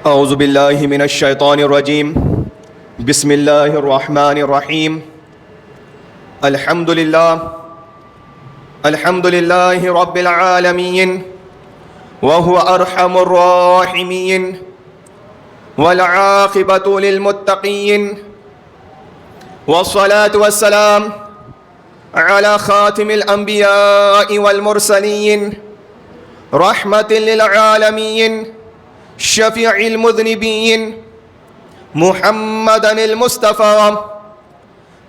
اعوذ باللہ من الشیطان الرجیم بسم اللہ الرحمن الرحیم الحمد للہ رب العالمین وهو ارحم الراحمین والعاقبۃ للمتقین والصلاة والسلام على خاتم الانبیاء والمرسلین رحمۃ للعالمین شفیع المذنبین محمد المصطفى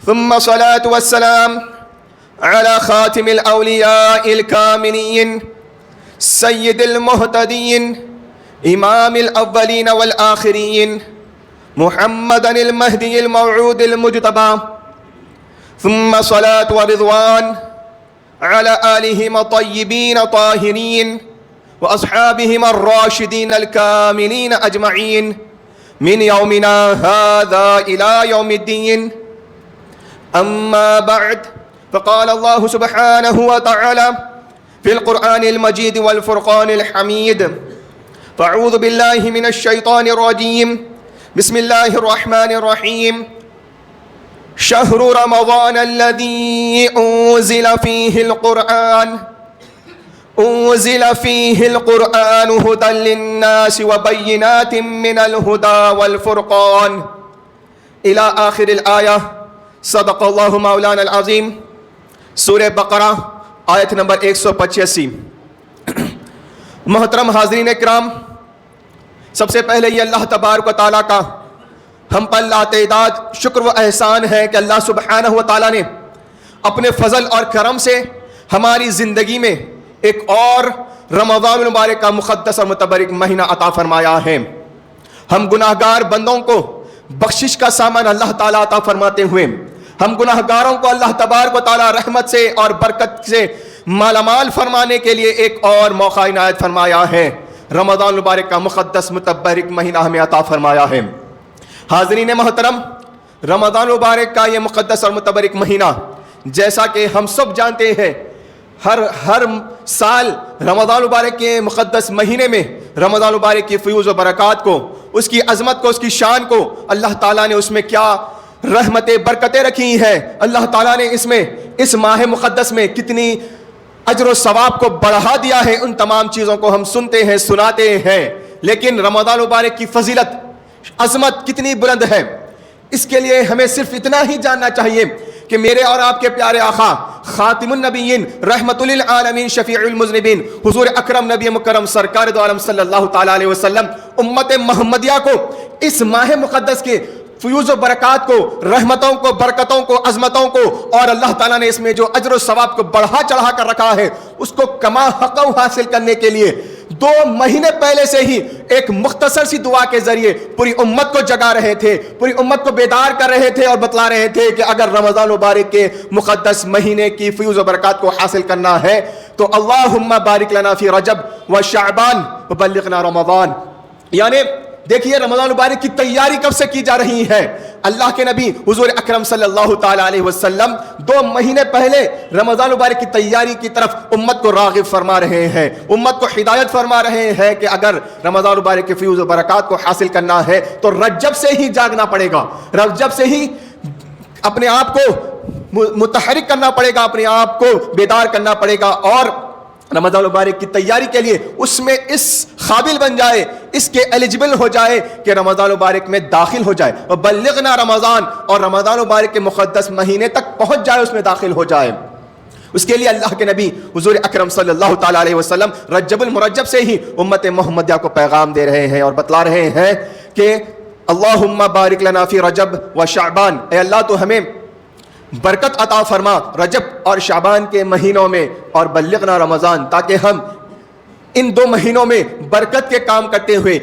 ثم صلاة والسلام على خاتم الأولياء الكاملين سيد المهتدين إمام الأولين والآخرين محمد المهدي الموعود المجتبى ثم صلاة ورضوان على آلهم الطيبين طاهرين وأصحابهم الراشدين الكاملين أجمعين من يومنا هذا إلى يوم الدين. أما بعد فقال الله سبحانه وتعالى في القرآن المجيد والفرقان الحميد فأعوذ بالله من الشيطان الرجيم بسم الله الرحمن الرحيم شهر رمضان الذي أنزل فيه القرآن هدى للناس وبينات من الهدى والفرقان إلى آخر الآية. صدق اللہ مولانا العظیم. سورہ بقرہ آیت نمبر 185. محترم حاضرین اکرام، سب سے پہلے یہ اللہ تبارک و تعالیٰ کا ہم پر لاتعداد شکر و احسان ہے کہ اللہ سبحانہ و تعالیٰ نے اپنے فضل اور کرم سے ہماری زندگی میں ایک اور رمضان المبارک کا مقدس اور متبرک مہینہ عطا فرمایا ہے. ہم گناہ گار بندوں کو بخشش کا سامان اللہ تعالیٰ عطا فرماتے ہوئے ہم گناہ گاروں کو اللہ تبارک و تعالیٰ رحمت سے اور برکت سے مالا مال فرمانے کے لیے ایک اور موقع عنایت فرمایا ہے. رمضان المبارک کا مقدس متبرک مہینہ ہمیں عطا فرمایا ہے. حاضرین محترم، رمضان المبارک کا یہ مقدس اور متبرک مہینہ جیسا کہ ہم سب جانتے ہیں، ہر سال رمضان المبارک کے مقدس مہینے میں رمضان المبارک کی فیوز و برکات کو، اس کی عظمت کو، اس کی شان کو اللہ تعالیٰ نے اس میں کیا رحمتیں برکتیں رکھی ہیں. اللہ تعالیٰ نے اس ماہ مقدس میں کتنی اجر و ثواب کو بڑھا دیا ہے. ان تمام چیزوں کو ہم سنتے ہیں، سناتے ہیں، لیکن رمضان المبارک کی فضیلت، عظمت کتنی بلند ہے، اس کے لیے ہمیں صرف اتنا ہی جاننا چاہیے کہ میرے اور آپ کے پیارے آقا خاتم النبیین رحمت للعالمین شفیع المذنبین حضور اکرم نبی مکرم سرکار دو عالم صلی اللہ تعالیٰ علیہ وسلم امت محمدیہ کو اس ماہ مقدس کے فیوز و برکات کو، رحمتوں کو، برکتوں کو، عظمتوں کو، اور اللہ تعالیٰ نے اس میں جو اجر و ثواب کو بڑھا چڑھا کر رکھا ہے اس کو کما حق حاصل کرنے کے لیے 2 مہینے پہلے سے ہی ایک مختصر سی دعا کے ذریعے پوری امت کو جگا رہے تھے، پوری امت کو بیدار کر رہے تھے اور بتلا رہے تھے کہ اگر رمضان مبارک کے مقدس مہینے کی فیوز و برکات کو حاصل کرنا ہے تو اللہم بارک لنا فی رجب و شعبان وبلغنا رمضان. یعنی دیکھیے رمضان مبارک کی تیاری کب سے کی جا رہی ہے. اللہ کے نبی حضور اکرم صلی اللہ تعالیٰ علیہ وسلم 2 مہینے پہلے رمضان مبارک کی تیاری کی طرف امت کو راغب فرما رہے ہیں، امت کو ہدایت فرما رہے ہیں کہ اگر رمضان مبارک کے فیوز و برکات کو حاصل کرنا ہے تو رجب سے ہی جاگنا پڑے گا، رجب سے ہی اپنے آپ کو متحرک کرنا پڑے گا، اپنے آپ کو بیدار کرنا پڑے گا اور رمضان مبارک کی تیاری کے لیے اس میں اس قابل بن جائے، اس کے ایلیجبل ہو جائے کہ رمضان مبارک میں داخل ہو جائے. وبلغنا رمضان، اور رمضان مبارک کے مقدس مہینے تک پہنچ جائے، اس میں داخل ہو جائے. اس کے لیے اللہ کے نبی حضور اکرم صلی اللہ تعالیٰ علیہ وسلم رجب المرجب سے ہی امت محمدیہ کو پیغام دے رہے ہیں اور بتلا رہے ہیں کہ اللہم بارک لنا فی رجب و شعبان، اے اللہ تو ہمیں برکت عطا فرما رجب اور شعبان کے مہینوں میں، اور بلغنا رمضان، تاکہ ہم ان 2 مہینوں میں برکت کے کام کرتے ہوئے،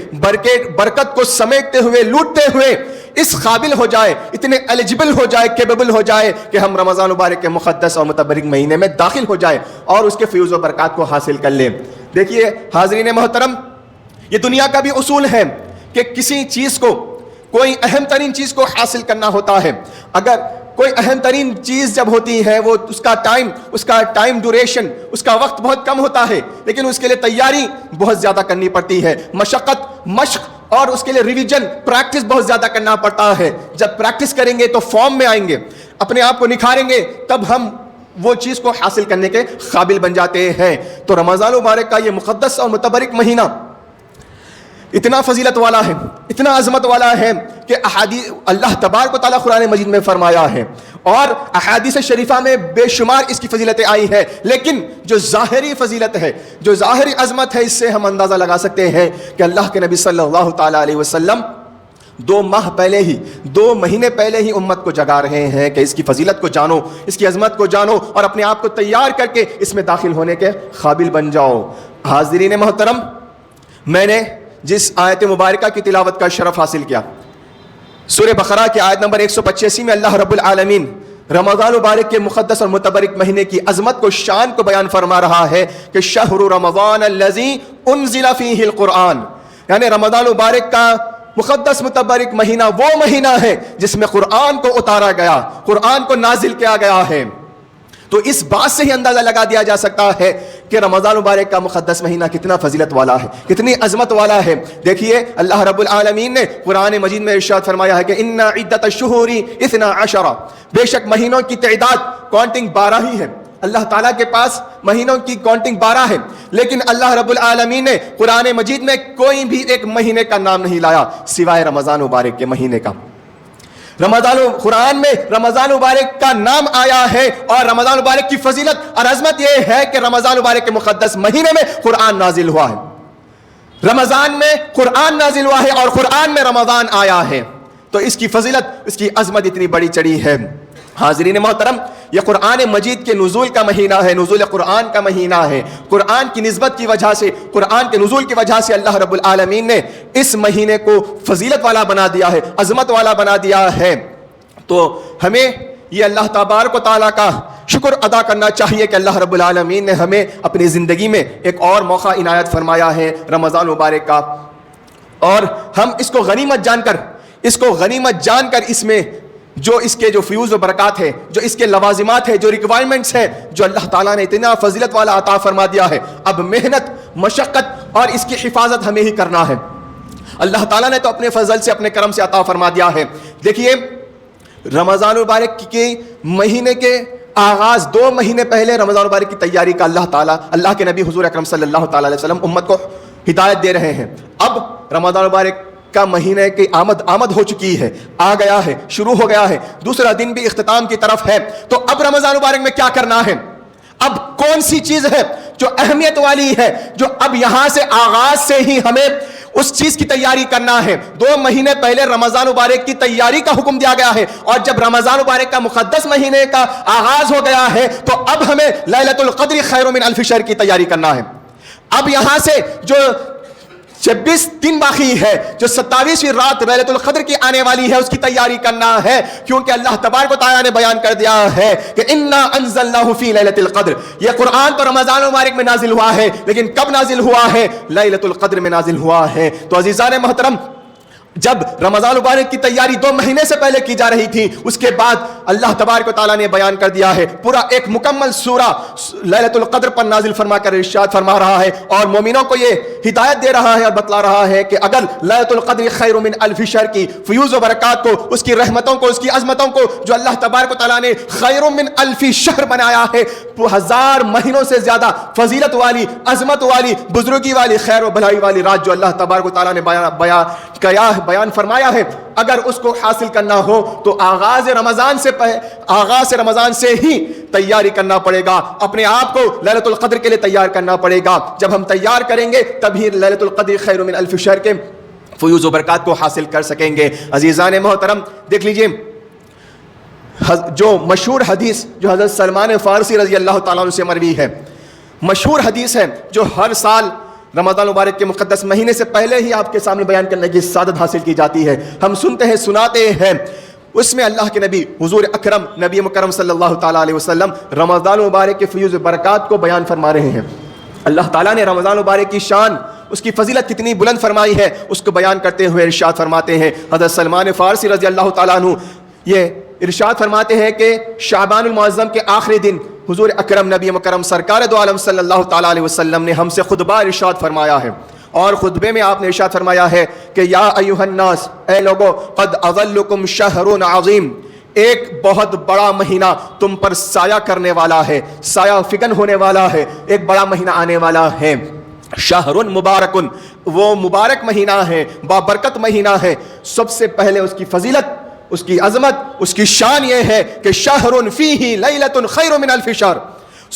برکت کو سمیٹتے ہوئے، لوٹتے ہوئے اس قابل ہو جائے، اتنے ایلیجبل ہو جائے، کیپیبل ہو جائے کہ ہم رمضان مبارک کے مقدس اور متبرک مہینے میں داخل ہو جائے اور اس کے فیوز و برکات کو حاصل کر لیں. دیکھیے حاضرین محترم، یہ دنیا کا بھی اصول ہے کہ کسی چیز کو، کوئی اہم ترین چیز کو حاصل کرنا ہوتا ہے، اگر کوئی اہم ترین چیز جب ہوتی ہے وہ اس کا ٹائم ڈیوریشن، اس کا وقت بہت کم ہوتا ہے، لیکن اس کے لیے تیاری بہت زیادہ کرنی پڑتی ہے، مشقت، مشق اور اس کے لیے ریویژن پریکٹس بہت زیادہ کرنا پڑتا ہے. جب پریکٹس کریں گے تو فارم میں آئیں گے, اپنے آپ کو نکھاریں گے, تب ہم وہ چیز کو حاصل کرنے کے قابل بن جاتے ہیں. تو رمضان مبارک کا یہ مقدس اور متبرک مہینہ اتنا فضیلت والا ہے, اتنا عظمت والا ہے کہ احادیث اللہ تبارک و تعالیٰ قرآن مجید میں فرمایا ہے, اور احادیث شریفہ میں بے شمار اس کی فضیلتیں آئی ہے. لیکن جو ظاہری فضیلت ہے, جو ظاہری عظمت ہے, اس سے ہم اندازہ لگا سکتے ہیں کہ اللہ کے نبی صلی اللہ تعالیٰ علیہ وسلم 2 مہینے پہلے ہی امت کو جگا رہے ہیں کہ اس کی فضیلت کو جانو, اس کی عظمت کو جانو, اور اپنے آپ کو تیار کر کے اس میں داخل ہونے کے قابل بن جاؤ. حاضرین محترم, میں نے جس آیت مبارکہ کی تلاوت کا شرف حاصل کیا, سورہ بقرہ کی آیت نمبر 185 میں اللہ رب العالمین رمضان مبارک کے مقدس اور متبرک مہینے کی عظمت کو, شان کو بیان فرما رہا ہے کہ شہر رمضان الذی انزل فیہ القرآن, یعنی رمضان مبارک کا مقدس متبرک مہینہ وہ مہینہ ہے جس میں قرآن کو اتارا گیا, قرآن کو نازل کیا گیا ہے. تو اس بات سے ہی اندازہ لگا دیا جا سکتا ہے کہ رمضان مبارک کا مقدس مہینہ کتنا فضیلت والا ہے, کتنی عظمت والا ہے. دیکھیے اللہ رب العالمین نے قرآن مجید میں ارشاد فرمایا ہے کہ ان عدت الشہور 12, بے شک مہینوں کی تعداد کاؤنٹنگ 12 ہی ہے. اللہ تعالیٰ کے پاس مہینوں کی کاؤنٹنگ 12 ہے, لیکن اللہ رب العالمین نے قرآن مجید میں کوئی بھی ایک مہینے کا نام نہیں لایا سوائے رمضان مبارک کے مہینے کا. قرآن میں رمضان مبارک کا نام آیا ہے, اور رمضان مبارک کی فضیلت اور عظمت یہ ہے کہ رمضان مبارک کے مقدس مہینے میں قرآن نازل ہوا ہے, رمضان میں قرآن نازل ہوا ہے, اور قرآن میں رمضان آیا ہے. تو اس کی فضیلت, اس کی عظمت اتنی بڑی چڑھی ہے. حاضرین محترم, یہ قرآن مجید کے نزول کا مہینہ ہے, نزول قرآن کا مہینہ ہے. قرآن کی نسبت کی وجہ سے, قرآن کے نزول کی وجہ سے اللہ رب العالمین نے اس مہینے کو فضیلت والا بنا دیا ہے, عظمت والا بنا دیا ہے. تو ہمیں یہ اللہ تبارک و تعالیٰ کا شکر ادا کرنا چاہیے کہ اللہ رب العالمین نے ہمیں اپنی زندگی میں ایک اور موقع عنایت فرمایا ہے رمضان مبارک کا, اور ہم اس کو غنیمت جان کر اس میں جو اس کے جو فیوز و برکات ہے, جو اس کے لوازمات ہے, جو ریکوائرمنٹس ہیں, جو اللہ تعالیٰ نے اتنا فضیلت والا عطا فرما دیا ہے, اب محنت, مشقت اور اس کی حفاظت ہمیں ہی کرنا ہے. اللہ تعالیٰ نے تو اپنے فضل سے, اپنے کرم سے عطا فرما دیا ہے. دیکھیے رمضان مبارک کے مہینے کے آغاز 2 مہینے پہلے رمضان مبارک کی تیاری کا اللہ کے نبی حضور اکرم صلی اللہ تعالیٰ علیہ وسلم امت کو ہدایت دے رہے ہیں. اب رمضان مبارک کا مہینے کی آمد ہو چکی ہے, آ گیا ہے, شروع ہو گیا ہے, دوسرا دن بھی اختتام کی طرف ہے. تو اب رمضان مبارک میں کیا کرنا ہے, اب کون سی چیز ہے جو اہمیت والی ہے, جو اب یہاں سے آغاز سے ہی ہمیں اس چیز کی تیاری کرنا ہے. 2 مہینے پہلے رمضان مبارک کی تیاری کا حکم دیا گیا ہے, اور جب رمضان مبارک کا مقدس مہینے کا آغاز ہو گیا ہے تو اب ہمیں لیلۃ القدر خیر من الف شہر کی تیاری کرنا ہے. اب یہاں سے جو 26 دن باقی ہے, جو 27ویں رات لیلۃ القدر کی آنے والی ہے, اس کی تیاری کرنا ہے, کیونکہ اللہ تبارک و تعالیٰ نے بیان کر دیا ہے کہ انا انزلناہ فی لیلۃ القدر. یہ قرآن تو رمضان مبارک میں نازل ہوا ہے, لیکن کب نازل ہوا ہے, لیلۃ القدر میں نازل ہوا ہے. تو عزیزان محترم, جب رمضان مبارک کی تیاری 2 مہینے سے پہلے کی جا رہی تھی, اس کے بعد اللہ تبارک و تعالیٰ نے بیان کر دیا ہے, پورا ایک مکمل سورہ لیلۃ القدر پر نازل فرما کر ارشاد فرما رہا ہے, اور مومنوں کو یہ ہدایت دے رہا ہے اور بتلا رہا ہے کہ اگر لیلۃ القدر خیر من الف شہر کی فیوز و برکات کو, اس کی رحمتوں کو, اس کی عظمتوں کو جو اللہ تبارک و تعالیٰ نے خیر من الف شہر بنایا ہے, 1000 مہینوں سے زیادہ فضیلت والی, عظمت والی, بزرگی والی, خیر و بھلائی والی رات جو اللہ تبارک و تعالیٰ نے بیان فرمایا ہے, اگر اس کو حاصل کرنا ہو تو آغاز رمضان سے ہی تیاری کرنا پڑے گا, اپنے آپ کو لیلۃ القدر کے لیے تیار کرنا پڑے گا. جب ہم تیار کریں گے تبھی لیلۃ القدر خیر من الف شہر کے فیوز و برکات کو حاصل کر سکیں گے. عزیزان محترم, دیکھ لیجئے جو مشہور حدیث جو حضرت سلمان فارسی رضی اللہ تعالیٰ عنہ سے مروی ہے, مشہور حدیث ہے جو ہر سال رمضان مبارک کے مقدس مہینے سے پہلے ہی آپ کے سامنے بیان کرنے کی سعادت حاصل کی جاتی ہے. ہم سنتے ہیں, سناتے ہیں. اس میں اللہ کے نبی حضور اکرم نبی مکرم صلی اللہ تعالیٰ علیہ وسلم رمضان مبارک کے فیوز برکات کو بیان فرما رہے ہیں. اللہ تعالیٰ نے رمضان مبارک کی شان, اس کی فضیلت کتنی بلند فرمائی ہے, اس کو بیان کرتے ہوئے ارشاد فرماتے ہیں. حضرت سلمان فارسی رضی اللہ تعالیٰ عنہ یہ ارشاد فرماتے ہیں کہ شعبان المعظم کے آخری دن حضور اکرم نبی مکرم سرکار دو عالم صلی اللہ تعالیٰ علیہ وسلم نے ہم سے خطبہ ارشاد فرمایا ہے, اور خطبے میں آپ نے ارشاد فرمایا ہے کہ یا ایھا الناس، اے لوگو، قد اظلکم شہر عظیم، ایک بہت بڑا مہینہ تم پر سایہ کرنے والا ہے، سایہ فکن ہونے والا ہے، ایک بڑا مہینہ آنے والا ہے۔ شہر مبارکن، وہ مبارک مہینہ ہے، بابرکت مہینہ ہے۔ سب سے پہلے اس کی فضیلت، اس کی عظمت، اس کی شان یہ ہے کہ شہر فیہ لیلۃ خیر من الف شہر،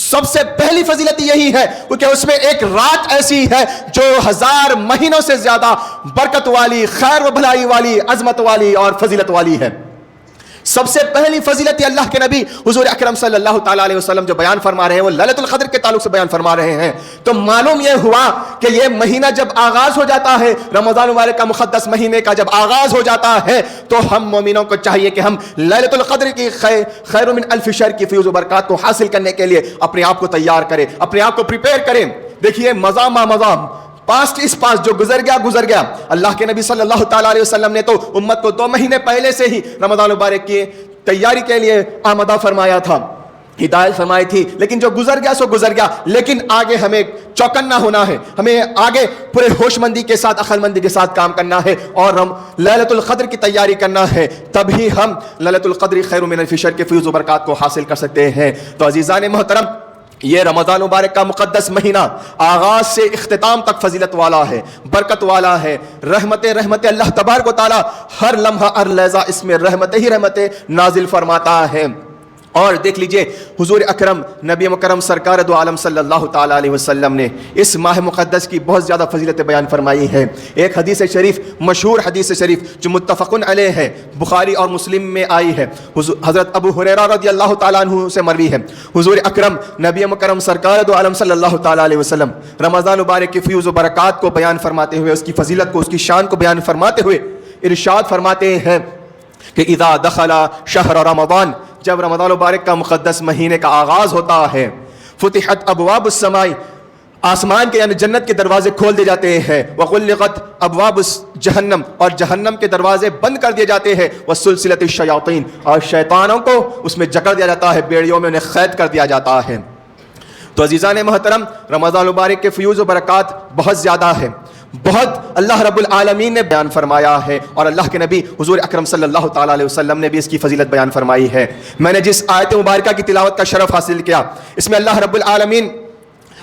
سب سے پہلی فضیلت یہی ہے کیونکہ اس میں ایک رات ایسی ہے جو 1000 مہینوں سے زیادہ برکت والی، خیر و بھلائی والی، عظمت والی اور فضیلت والی ہے۔ سب سے پہلی فضیلت اللہ کے نبی حضور اکرم صلی اللہ تعالیٰ علیہ وسلم جو بیان فرما رہے ہیں وہ لیلۃ القدر کے تعلق سے بیان فرما رہے ہیں۔ تو معلوم یہ ہوا کہ یہ مہینہ جب آغاز ہو جاتا ہے، رمضان مبارک کا مقدس مہینے کا جب آغاز ہو جاتا ہے، تو ہم مومنوں کو چاہیے کہ ہم لیلۃ القدر کی خیر من الف شہر کی فیض و برکات کو حاصل کرنے کے لیے اپنے آپ کو تیار کریں، اپنے آپ کو پریپیئر کریں۔ دیکھیے مزہ ما مزہ، پاسٹ اس پاس جو گزر گیا۔ اللہ کے نبی صلی اللہ تعالیٰ علیہ وسلم نے تو امت کو 2 مہینے پہلے سے ہی رمضان مبارک کی تیاری کے لیے آمادہ فرمایا تھا، ہدایت فرمائی تھی، لیکن جو گزر گیا سو گزر گیا۔ لیکن آگے ہمیں چوکنا ہونا ہے، ہمیں آگے پورے ہوش مندی کے ساتھ، عقل مندی کے ساتھ کام کرنا ہے اور ہم لیلۃ القدر کی تیاری کرنا ہے، تبھی ہم لیلۃ القدر خیر من الف شہر کے فیض و برکات کو حاصل کر سکتے ہیں۔ تو عزیزان محترم، یہ رمضان مبارک کا مقدس مہینہ آغاز سے اختتام تک فضیلت والا ہے، برکت والا ہے، رحمت اللہ تبارک و تعالی ہر لمحہ ہر لحظہ اس میں رحمت ہی رحمت نازل فرماتا ہے۔ اور دیکھ لیجئے حضور اکرم نبی مکرم سرکار دو عالم صلی اللہ تعالیٰ علیہ وسلم نے اس ماہ مقدس کی بہت زیادہ فضیلتیں بیان فرمائی ہیں۔ ایک حدیث شریف، مشہور حدیث شریف جو متفقن علیہ ہے، بخاری اور مسلم میں آئی ہے، حضرت ابو ہریرہ رضی اللہ تعالیٰ عنہ سے مروی ہے، حضور اکرم نبی مکرم سرکار دو عالم صلی اللہ تعالیٰ علیہ وسلم رمضان مبارک کی فیض و برکات کو بیان فرماتے ہوئے، اس کی فضیلت کو، اس کی شان کو بیان فرماتے ہوئے ارشاد فرماتے ہیں کہ اذا دخل شہر رمضان، جب رمضان مبارک کا مقدس مہینے کا آغاز ہوتا ہے، فتحت ابواب السماء، آسمان کے یعنی جنت کے دروازے کھول دیے جاتے ہیں، وغلقت ابواب جہنم، اور جہنم کے دروازے بند کر دیے جاتے ہیں، وسلسلت الشیاطین، اور شیطانوں کو اس میں جکڑ دیا جاتا ہے، بیڑیوں میں انہیں قید کر دیا جاتا ہے۔ تو عزیزان محترم، رمضان مبارک کے فیوز و برکات بہت زیادہ ہے، بہت اللہ رب العالمین نے بیان فرمایا ہے، اور اللہ کے نبی حضور اکرم صلی اللہ تعالیٰ علیہ وسلم نے بھی اس کی فضیلت بیان فرمائی ہے۔ میں نے جس آیت مبارکہ کی تلاوت کا شرف حاصل کیا، اس میں اللہ رب العالمین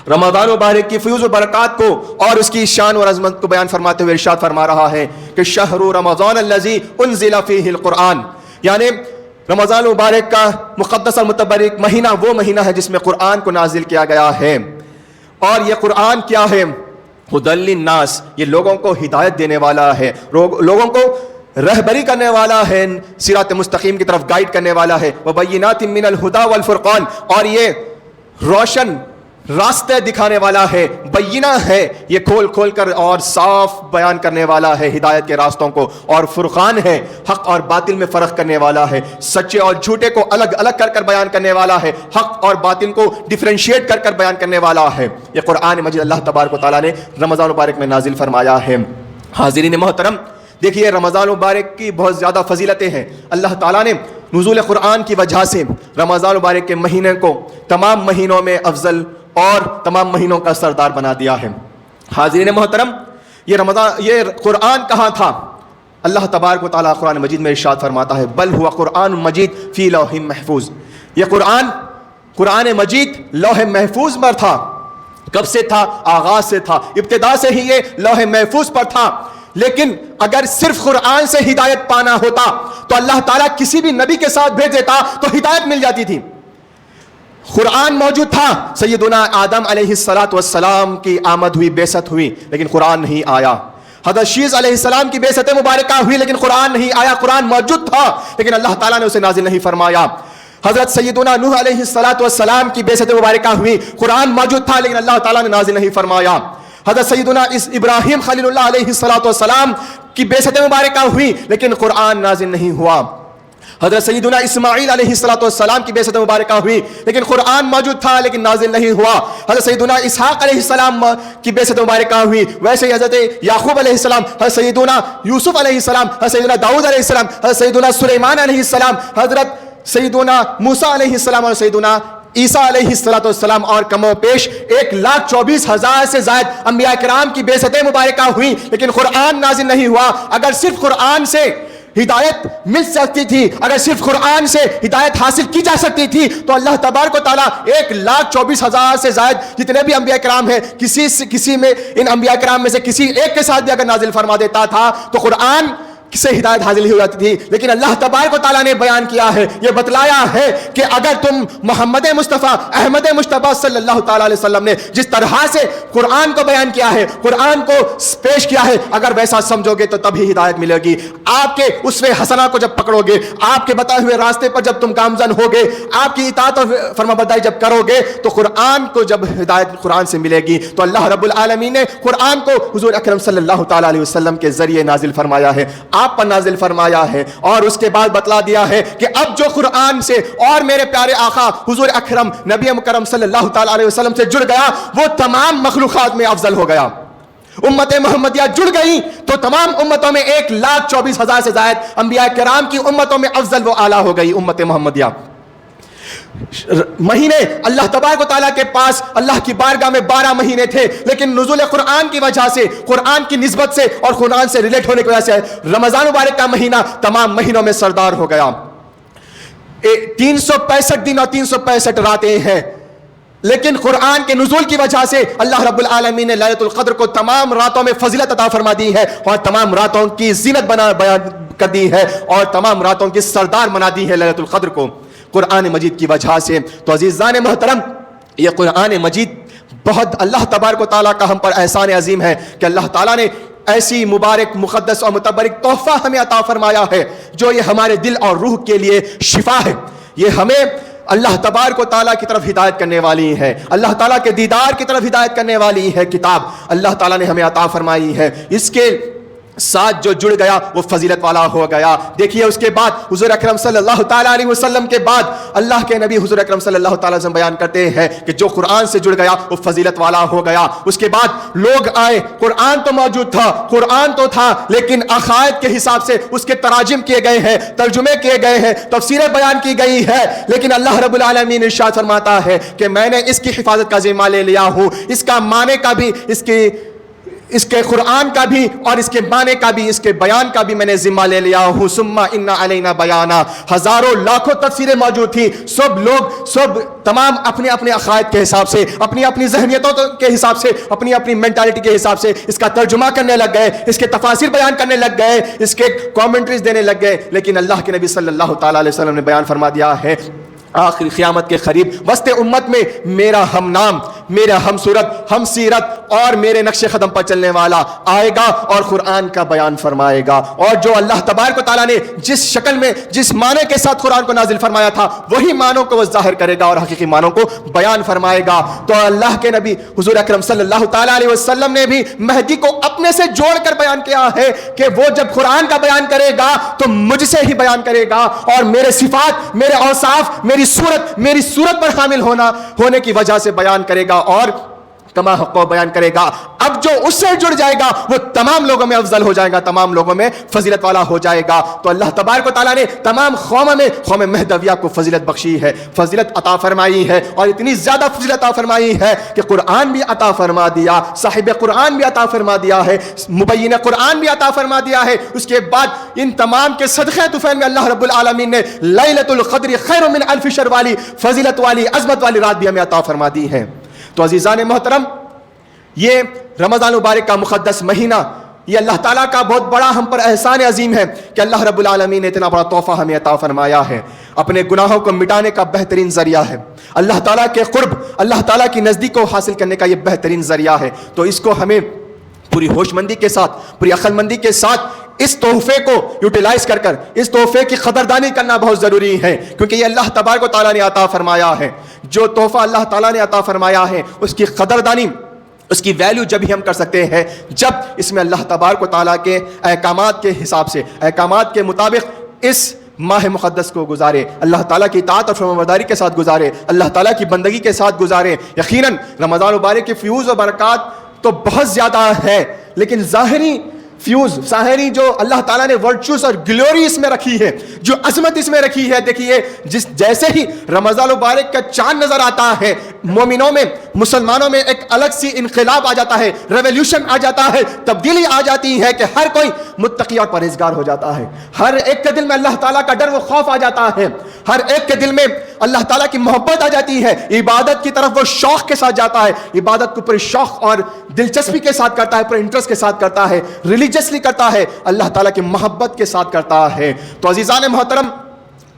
رمضان مبارک کی فیوز و برکات کو اور اس کی شان اور عظمت کو بیان فرماتے ہوئے ارشاد فرما رہا ہے کہ شہر رمضان الذی انزل فیہ القرآن، یعنی رمضان مبارک کا مقدس اور متبرک مہینہ وہ مہینہ ہے جس میں قرآن کو نازل کیا گیا ہے۔ اور یہ قرآن کیا ہے؟ ھدی للناس، یہ لوگوں کو ہدایت دینے والا ہے، لوگوں کو رہبری کرنے والا ہے، صراط مستقیم کی طرف گائیڈ کرنے والا ہے، وبینات من الہدی والفرقان، اور یہ روشن راستے دکھانے والا ہے، بینہ ہے، یہ کھول کھول کر اور صاف بیان کرنے والا ہے ہدایت کے راستوں کو، اور فرقان ہے، حق اور باطل میں فرق کرنے والا ہے، سچے اور جھوٹے کو الگ الگ کر کر بیان کرنے والا ہے، حق اور باطل کو ڈیفرینشیٹ کر کر بیان کرنے والا ہے۔ یہ قرآن مجید اللہ تبارک و تعالیٰ نے رمضان مبارک میں نازل فرمایا ہے۔ حاضرین محترم، دیکھیے رمضان مبارک کی بہت زیادہ فضیلتیں ہیں۔ اللہ تعالیٰ نے نزول قرآن کی وجہ سے رمضان مبارک کے مہینے کو تمام مہینوں میں افضل اور تمام مہینوں کا سردار بنا دیا ہے۔ حاضرین محترم، یہ قرآن کہاں تھا؟ اللہ تبارک و تعالیٰ قرآن مجید میں ارشاد فرماتا ہے بل ہوا قرآن مجید فی لوح محفوظ، یہ قرآن مجید لوح محفوظ پر تھا۔ کب سے تھا؟ آغاز سے تھا، ابتدا سے ہی یہ لوح محفوظ پر تھا۔ لیکن اگر صرف قرآن سے ہدایت پانا ہوتا تو اللہ تعالیٰ کسی بھی نبی کے ساتھ بھیج دیتا تو ہدایت مل جاتی تھی۔ قرآن موجود تھا، سیدنا آدم علیہ السلام کی آمد ہوئی، بعثت ہوئی، لیکن قرآن نہیں آیا۔ حضرت شیس علیہ السلام کی بعثت مبارکہ ہوئی لیکن قرآن نہیں آیا۔ قرآن موجود تھا لیکن اللہ تعالیٰ نے اسے نازل نہیں فرمایا۔ حضرت سیدنا نوح علیہ السلام کی بعثت مبارکہ ہوئی، قرآن موجود تھا لیکن اللہ تعالیٰ نے نازل نہیں فرمایا۔ حضرت سیدنا ابراہیم خلیل اللہ علیہ السلام کی بعثت مبارکہ ہوئی لیکن قرآن نازل نہیں ہوا۔ حضرت سیدنا اسماعیل علیہ السلام کی بعثت مبارکہ ہوئی لیکن قرآن موجود تھا لیکن نازل نہیں ہوا۔ حضرت سیدنا اسحاق علیہ السلام کی بعثت مبارکہ ہوئی، ویسے ہی حضرت یعقوب علیہ السلام، حضرت سیدنا یوسف علیہ السلام، حضرت سیدنا داؤد علیہ السلام، حضرت سیدنا سلیمان علیہ السلام، حضرت سیدنا موسیٰ علیہ السلام اور سیدنا عیسیٰ علیہ السلام اور کم و بیش 1,24,000 سے زائد انبیاء کرام کی بعثتیں مبارکہ ہوئی، لیکن قرآن نازل نہیں ہوا۔ اگر صرف قرآن سے ہدایت مل سکتی تھی، اگر صرف قرآن سے ہدایت حاصل کی جا سکتی تھی، تو اللہ تبارک و تعالیٰ 1,24,000 سے زائد جتنے بھی انبیاء کرام ہیں، کسی میں ان انبیاء کرام میں سے کسی ایک کے ساتھ بھی اگر نازل فرما دیتا تھا تو قرآن سے ہدایت حاصل ہو جاتی تھی۔ لیکن اللہ تبارک و تعالیٰ نے بیان کیا ہے، یہ بتلایا ہے کہ اگر تم محمد مصطفیٰ احمد مجتبیٰ صلی اللہ تعالیٰ علیہ وسلم نے جس طرح سے قرآن کو بیان کیا ہے، قرآن کو پیش کیا ہے، اگر ویسا سمجھو گے تو تبھی ہدایت ملے گی۔ آپ کے اسوہ حسنہ کو جب پکڑو گے، آپ کے بتائے ہوئے راستے پر جب تم گامزن ہوگے، آپ کی اطاعت اور فرمانبرداری جب کرو گے، تو قرآن کو جب ہدایت قرآن سے ملے گی تو اللہ رب العالمین نے قرآن کو حضور اکرم صلی اللہ تعالیٰ علیہ وسلم کے ذریعے نازل فرمایا ہے، آپ پر نازل فرمایا ہے، اور اس کے بعد بتلا دیا ہے کہ اب جو قرآن سے اور میرے پیارے آقا حضور اکرم نبی مکرم صلی اللہ تعالیٰ علیہ وسلم سے جڑ گیا، وہ تمام مخلوقات میں افضل ہو گیا۔ امت محمدیہ جڑ گئی تو تمام امتوں میں 1,24,000 سے زائد انبیاء کرام کی امتوں میں افضل و اعلیٰ ہو گئی امت محمدیہ۔ مہینے اللہ تبارک و تعالیٰ کے پاس اللہ کی بارگاہ میں 12 مہینے تھے، لیکن نزول قرآن کی وجہ سے، قرآن کی نسبت سے اور قرآن سے ریلیٹ ہونے کی وجہ سے رمضان مبارک کا مہینہ تمام مہینوں میں سردار ہو گیا۔ 365 دن اور 365 راتیں ہیں، لیکن قرآن کے نزول کی وجہ سے اللہ رب العالمین نے لیلۃ القدر کو تمام راتوں میں فضیلت عطا فرما دی ہے، اور تمام راتوں کی زینت بیان کر دی ہے، اور تمام راتوں کی سردار بنا دی ہے لیلۃ القدر کو قرآن مجید کی وجہ سے۔ تو عزیزان محترم، یہ قرآن مجید بہت اللہ تبارک و تعالیٰ کا ہم پر احسان عظیم ہے کہ اللہ تعالیٰ نے ایسی مبارک مقدس اور متبرک تحفہ ہمیں عطا فرمایا ہے جو یہ ہمارے دل اور روح کے لیے شفا ہے۔ یہ ہمیں اللہ تبارک و تعالیٰ کی طرف ہدایت کرنے والی ہے، اللہ تعالیٰ کے دیدار کی طرف ہدایت کرنے والی ہے کتاب اللہ تعالیٰ نے ہمیں عطا فرمائی ہے۔ اس کے ساتھ جو جڑ گیا وہ فضیلت والا ہو گیا۔ دیکھیے اس کے بعد حضور اکرم صلی اللہ تعالیٰ علیہ وسلم کے بعد اللہ کے نبی حضور اکرم صلی اللہ تعالیٰ علیہ وسلم بیان کرتے ہیں کہ جو قرآن سے جڑ گیا وہ فضیلت والا ہو گیا۔ اس کے بعد لوگ آئے، قرآن تو موجود تھا، قرآن تو تھا، لیکن عقائد کے حساب سے اس کے تراجم کیے گئے ہیں، ترجمے کیے گئے ہیں، تفسیریں بیان کی گئی ہے، لیکن اللہ رب العالمین ارشاد فرماتا ہے کہ میں نے اس کی حفاظت کا ذمہ لے لیا ہوں، اس کا معنی کا بھی، اس کے قرآن کا بھی اور اس کے معنی کا بھی، اس کے بیان کا بھی میں نے ذمہ لے لیا ہوں۔ ثم ان علینا بیانا، ہزاروں لاکھوں تفسیریں موجود تھیں، سب تمام اپنے اپنے عقائد کے حساب سے، اپنی اپنی ذہنیتوں کے حساب سے، اپنی اپنی مینٹالٹی کے حساب سے اس کا ترجمہ کرنے لگ گئے، اس کے تفاسیر بیان کرنے لگ گئے، اس کے کامنٹریز دینے لگ گئے، لیکن اللہ کے نبی صلی اللہ تعالیٰ علیہ وسلم نے بیان فرما دیا ہے آخر قیامت کے قریب وسط امت میں میرا ہم نام، میرا ہم صورت، ہم سیرت اور میرے نقش قدم پر چلنے والا آئے گا اور قرآن کا بیان فرمائے گا، اور جو اللہ تبارک و تعالیٰ نے جس شکل میں جس معنی کے ساتھ قرآن کو نازل فرمایا تھا وہی معنوں کو وہ ظاہر کرے گا اور حقیقی معنوں کو بیان فرمائے گا۔ تو اللہ کے نبی حضور اکرم صلی اللہ تعالیٰ علیہ وسلم نے بھی مہدی کو اپنے سے جوڑ کر بیان کیا ہے کہ وہ جب قرآن کا بیان کرے گا تو مجھ سے ہی بیان کرے گا، اور میرے صفات، میرے اوصاف، میری صورت پر حامل ہونے کی وجہ سے بیان کرے گا اور کما حق بیان کرے گا۔ اب جو اس سے جڑ جائے گا وہ تمام لوگوں میں افضل ہو جائے گا، تمام لوگوں میں فضیلت والا ہو جائے گا۔ تو اللہ تبارک و تعالیٰ نے تمام قوم مہدویہ کو فضیلت بخشی ہے، فضیلت عطا فرمائی ہے، اور اتنی زیادہ فضیلت عطا فرمائی ہے کہ قرآن بھی عطا فرما دیا، صاحب قرآن بھی عطا فرما دیا ہے، مبین قرآن بھی عطا فرما دیا ہے۔ اس کے بعد ان تمام کے صدقے طفیل میں اللہ رب العالمین نے لیلۃ القدر خیر من الف شہر والی فضیلت والی عظمت والی رات بھی ہمیں عطا فرما دی ہے۔ تو عزیزان محترم، یہ رمضان مبارک کا مقدس مہینہ، یہ اللہ تعالیٰ کا بہت بڑا ہم پر احسان عظیم ہے کہ اللہ رب العالمین نے اتنا بڑا تحفہ ہمیں عطا فرمایا ہے، اپنے گناہوں کو مٹانے کا بہترین ذریعہ ہے، اللہ تعالیٰ کے قرب، اللہ تعالیٰ کی نزدیک کو حاصل کرنے کا یہ بہترین ذریعہ ہے۔ تو اس کو ہمیں پوری ہوش مندی کے ساتھ، پوری عقل مندی کے ساتھ اس تحفے کو یوٹیلائز کر اس تحفے کی قدردانی کرنا بہت ضروری ہے، کیونکہ یہ اللہ تبارک و تعالیٰ نے عطا فرمایا ہے۔ جو تحفہ اللہ تعالیٰ نے عطا فرمایا ہے اس کی قدردانی، اس کی ویلیو جب ہی ہم کر سکتے ہیں جب اس میں اللہ تبارک و تعالیٰ کے احکامات کے حساب سے، احکامات کے مطابق اس ماہ مقدس کو گزارے، اللہ تعالیٰ کی اطاعت اور فرمانبرداری کے ساتھ گزارے، اللہ تعالیٰ کی بندگی کے ساتھ گزارے۔ یقیناً رمضان مبارک کے فیوز و برکات تو بہت زیادہ ہے، لیکن فیوز ساحری جو اللہ تعالیٰ نے ورچوز اور گلوری اس میں رکھی ہے, جو عظمت اس میں رکھی ہے. دیکھیے جیسے ہی رمضان المبارک کا چاند نظر آتا ہے, مومنوں میں, مسلمانوں میں ایک الگ سی انقلاب آ جاتا ہے, ریولیوشن آ جاتا ہے, تبدیلی آ جاتی ہے کہ ہر کوئی متقی اور پرہیزگار ہو جاتا ہے. ہر ایک کے دل میں اللہ تعالیٰ کا ڈر و خوف آ جاتا ہے, ہر ایک کے دل میں اللہ تعالیٰ کی محبت آ جاتی ہے, عبادت کی طرف وہ شوق کے ساتھ جاتا ہے, عبادت کو پورے شوق اور دلچسپی کے ساتھ کرتا ہے, پورے انٹرسٹ کے ساتھ کرتا ہے, ریلیجسلی کرتا ہے, اللہ تعالیٰ کی محبت کے ساتھ کرتا ہے. تو عزیزان محترم,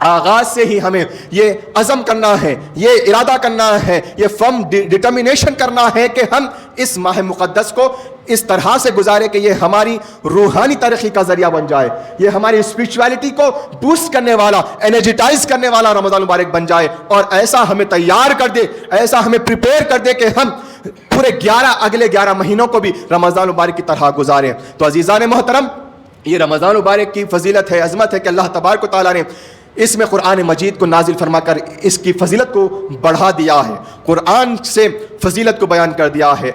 آغاز سے ہی ہمیں یہ عزم کرنا ہے, یہ ارادہ کرنا ہے, یہ فرم ڈٹرمینیشن کرنا ہے کہ ہم اس ماہ مقدس کو اس طرح سے گزارے کہ یہ ہماری روحانی ترقی کا ذریعہ بن جائے, یہ ہماری اسپرچویلٹی کو بوسٹ کرنے والا, انرجیٹائز کرنے والا رمضان مبارک بن جائے, اور ایسا ہمیں تیار کر دے, ایسا ہمیں پریپیئر کر دے کہ ہم پورے اگلے 11 مہینوں کو بھی رمضان مبارک کی طرح گزاریں. تو عزیزان محترم, یہ رمضان مبارک کی فضیلت ہے, عظمت ہے کہ اللہ تبارک و تعالیٰ نے اس میں قرآن مجید کو نازل فرما کر اس کی فضیلت کو بڑھا دیا ہے, قرآن سے فضیلت کو بیان کر دیا ہے.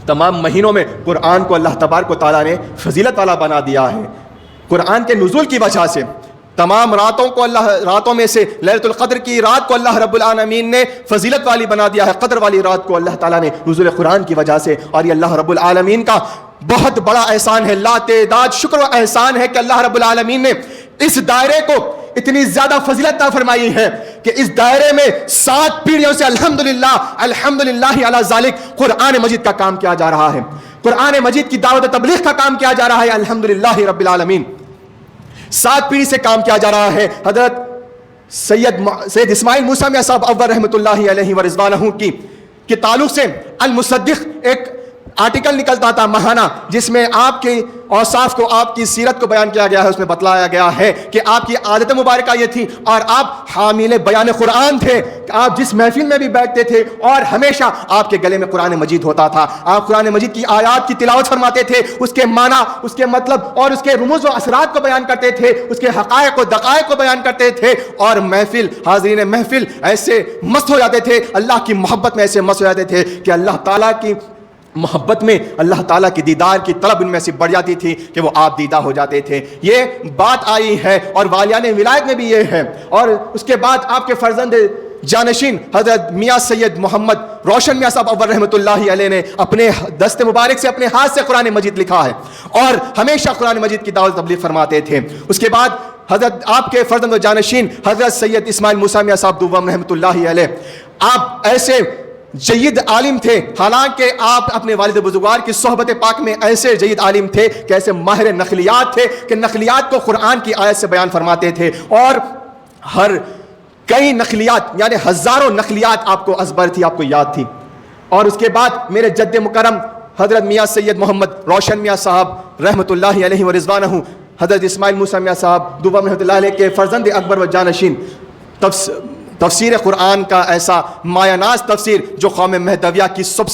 تمام مہینوں میں قرآن کو اللہ تبارک و تعالیٰ نے فضیلت والا بنا دیا ہے. قرآن کے نزول کی وجہ سے تمام راتوں میں سے لیلۃ القدر کی رات کو اللہ رب العالمین نے فضیلت والی بنا دیا ہے, قدر والی رات کو اللہ تعالیٰ نے نزول قرآن کی وجہ سے. اور یہ اللہ رب العالمین کا بہت بڑا احسان ہے, لا تعداد شکر و احسان ہے کہ اللہ رب العالمین نے اس دائرے کو اتنی زیادہ فضیلت عطا فرمائی ہے کہ اس دائرے میں 7 پیڑھیوں سے الحمدللہ علی ذالک قرآن مجید کا کام کیا جا رہا ہے, قرآن مجید کی دعوت تبلیغ کا کام کیا جا رہا ہے. الحمدللہ رب العالمین, 7 پیڑھی سے کام کیا جا رہا ہے. حضرت سید اسماعیل موسیٰ میاں صاحب اول رحمۃ اللہ علیہ ورضوانہ کی تعلق سے المصدق ایک آرٹیکل نکلتا تھا ماہانہ, جس میں آپ کے اوصاف کو, آپ کی سیرت کو بیان کیا گیا ہے. اس میں بتلایا گیا ہے کہ آپ کی عادت مبارکہ یہ تھی, اور آپ حامل بیان قرآن تھے, آپ جس محفل میں بھی بیٹھتے تھے اور ہمیشہ آپ کے گلے میں قرآن مجید ہوتا تھا. آپ قرآن مجید کی آیات کی تلاوت فرماتے تھے, اس کے معنی, اس کے مطلب اور اس کے رموز و اثرات کو بیان کرتے تھے, اس کے حقائق و دقائق کو بیان کرتے تھے, اور حاضرین محفل ایسے مست ہو جاتے تھے, اللہ کی محبت میں ایسے مست ہو جاتے تھے کہ اللہ تعالیٰ کی محبت میں اللہ تعالیٰ کی دیدار کی طلب ان میں سے بڑھ جاتی تھی کہ وہ آپ دیدہ ہو جاتے تھے. یہ بات آئی ہے, اور والیان ولایت میں بھی یہ ہے. اور اس کے بعد آپ کے فرزند جانشین حضرت میاں سید محمد روشن میاں صاحب اول رحمۃ اللہ علیہ نے اپنے دست مبارک سے, اپنے ہاتھ سے قرآن مجید لکھا ہے, اور ہمیشہ قرآن مجید کی دعوت تبلیغ فرماتے تھے. اس کے بعد حضرت آپ کے فرزند و جانشین حضرت سید اسماعیل موسیٰ میاں صاحب دوم رحمۃ اللہ علیہ, آپ ایسے جید عالم تھے, حالانکہ آپ اپنے والد بزرگوار کی صحبت پاک میں ایسے جید عالم تھے کہ ایسے ماہر نقلیات تھے کہ نقلیات کو قرآن کی آیت سے بیان فرماتے تھے, اور کئی نقلیات یعنی ہزاروں نقلیات آپ کو ازبر تھی, آپ کو یاد تھی. اور اس کے بعد میرے جد مکرم حضرت میاں سید محمد روشن میاں صاحب رحمۃ اللہ علیہ ورضوانہ, حضرت اسماعیل موسیٰ میاں صاحب دوم رحمۃ اللہ علیہ کے فرزند اکبر و جانشین, تفسیر قرآن کا ایسا مایہ ناز تفسیر جو قوم مہدویہ کی سب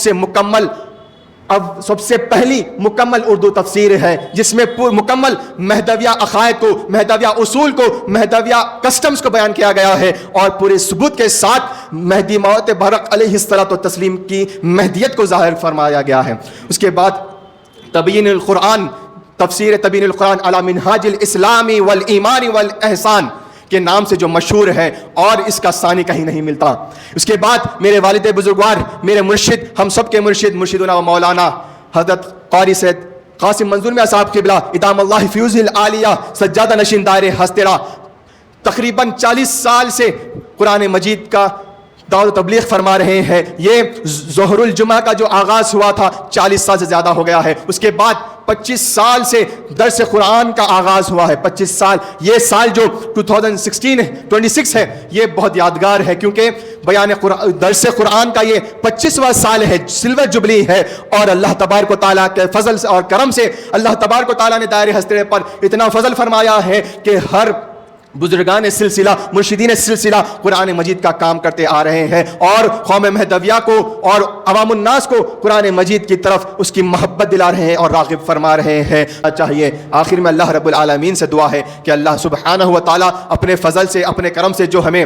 سے پہلی مکمل اردو تفسیر ہے, جس میں مکمل مہدویہ عقائد کو, مہدویہ اصول کو, مہدویہ کسٹمز کو بیان کیا گیا ہے, اور پورے ثبوت کے ساتھ مہدی موعود برحق علیہ الصلوۃ والتسلیم کی مہدیت کو ظاہر فرمایا گیا ہے. اس کے بعد تبیین القرآن, تفسیر تبیین القرآن علی منہاج الاسلام والایمان والاحسان کے نام سے جو مشہور ہے, اور اس کا ثانی کہیں نہیں ملتا. اس کے بعد میرے والد بزرگوار, میرے مرشد, ہم سب کے مرشدنا و مولانا حضرت قاری سید قاسم منظور میاں صاحب قبلہ ادام اللہ فیوز العالیہ سجادہ نشین دائر ہسترا, تقریباً 40 سال سے قرآن مجید کا دعوت تبلیغ فرما رہے ہیں. یہ ظہر الجمعہ کا جو آغاز ہوا تھا 40 سال سے زیادہ ہو گیا ہے. اس کے بعد 25 سال سے درس قرآن کا آغاز ہوا ہے. 25 سال, یہ سال جو 2026 ہے, یہ بہت یادگار ہے, کیونکہ بیان درس قرآن کا یہ 25واں سال ہے, سلور جبلی ہے. اور اللہ تبارک و تعالیٰ کے فضل اور کرم سے اللہ تبارک و تعالیٰ نے دائرے ہستے پر اتنا فضل فرمایا ہے کہ ہر بزرگان سلسلہ, مرشدین سلسلہ قرآن مجید کا کام کرتے آ رہے ہیں, اور قوم مہدویہ کو اور عوام الناس کو قرآن مجید کی طرف اس کی محبت دلا رہے ہیں اور راغب فرما رہے ہیں. چاہیے آخر میں اللہ رب العالمین سے دعا ہے کہ اللہ سبحانہ و تعالیٰ اپنے فضل سے, اپنے کرم سے جو ہمیں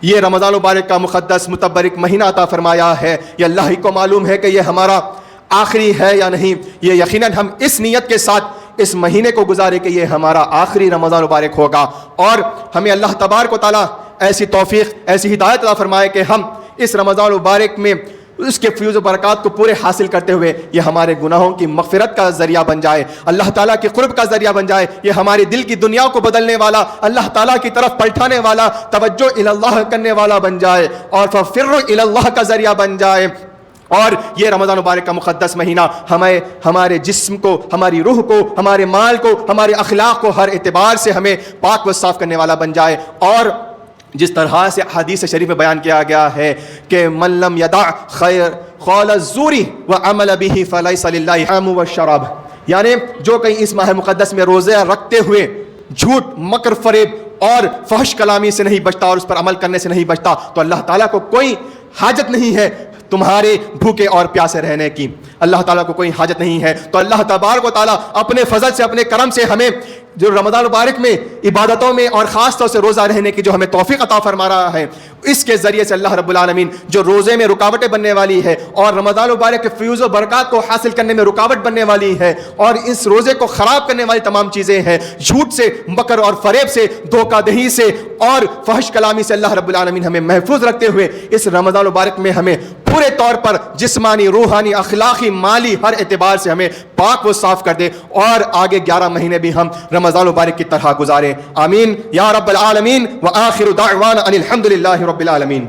یہ رمضان مبارک کا مقدس متبرک مہینہ عطا فرمایا ہے, یہ اللہ ہی کو معلوم ہے کہ یہ ہمارا آخری ہے یا نہیں، یہ یقیناً ہم اس نیت کے ساتھ اس مہینے کو گزارے کہ یہ ہمارا آخری رمضان مبارک ہوگا، اور ہمیں اللہ تبارک و تعالیٰ ایسی توفیق، ایسی ہدایت عطا فرمائے کہ ہم اس رمضان مبارک میں اس کے فیوز و برکات کو پورے حاصل کرتے ہوئے یہ ہمارے گناہوں کی مغفرت کا ذریعہ بن جائے، اللہ تعالیٰ کے قرب کا ذریعہ بن جائے، یہ ہماری دل کی دنیا کو بدلنے والا، اللہ تعالیٰ کی طرف پلٹانے والا، توجہ الی اللہ کرنے والا بن جائے، اور ففروا الی اللہ کا ذریعہ بن جائے۔ اور یہ رمضان مبارک کا مقدس مہینہ ہمیں، ہمارے جسم کو، ہماری روح کو، ہمارے مال کو، ہمارے اخلاق کو ہر اعتبار سے ہمیں پاک و صاف کرنے والا بن جائے۔ اور جس طرح سے حدیث شریف میں بیان کیا گیا ہے کہ من لم یدع خیر قول الزور وعمل به فلیس للہ الطعام والشراب، یعنی جو کہیں اس ماہ مقدس میں روزے رکھتے ہوئے جھوٹ، مکر، فریب اور فحش کلامی سے نہیں بچتا اور اس پر عمل کرنے سے نہیں بچتا، تو اللہ تعالیٰ کو کوئی حاجت نہیں ہے تمہارے بھوکے اور پیاسے رہنے کی، اللہ تعالیٰ کو کوئی حاجت نہیں ہے۔ تو اللہ تبارک و تعالیٰ اپنے فضل سے، اپنے کرم سے ہمیں جو رمضان مبارک میں عبادتوں میں اور خاص طور سے روزہ رہنے کی جو ہمیں توفیق عطا فرما رہا ہے، اس کے ذریعے سے اللہ رب العالمین جو روزے میں رکاوٹیں بننے والی ہے اور رمضان مبارک کے فیوز و برکات کو حاصل کرنے میں رکاوٹ بننے والی ہے اور اس روزے کو خراب کرنے والی تمام چیزیں ہیں، جھوٹ سے، مکر اور فریب سے، دھوکہ دہی سے اور فحش کلامی سے، اللہ رب العالمین ہمیں محفوظ رکھتے ہوئے اس رمضان مبارک میں ہمیں پورے طور پر جسمانی، روحانی، اخلاقی، مالی ہر اعتبار سے ہمیں پاک و صاف کر دے، اور آگے 11 مہینے بھی ہم رمضان مبارک کی طرح گزارے۔ آمین یا رب العالمین، وآخر دعوانا ان الحمد للہ رب العالمین۔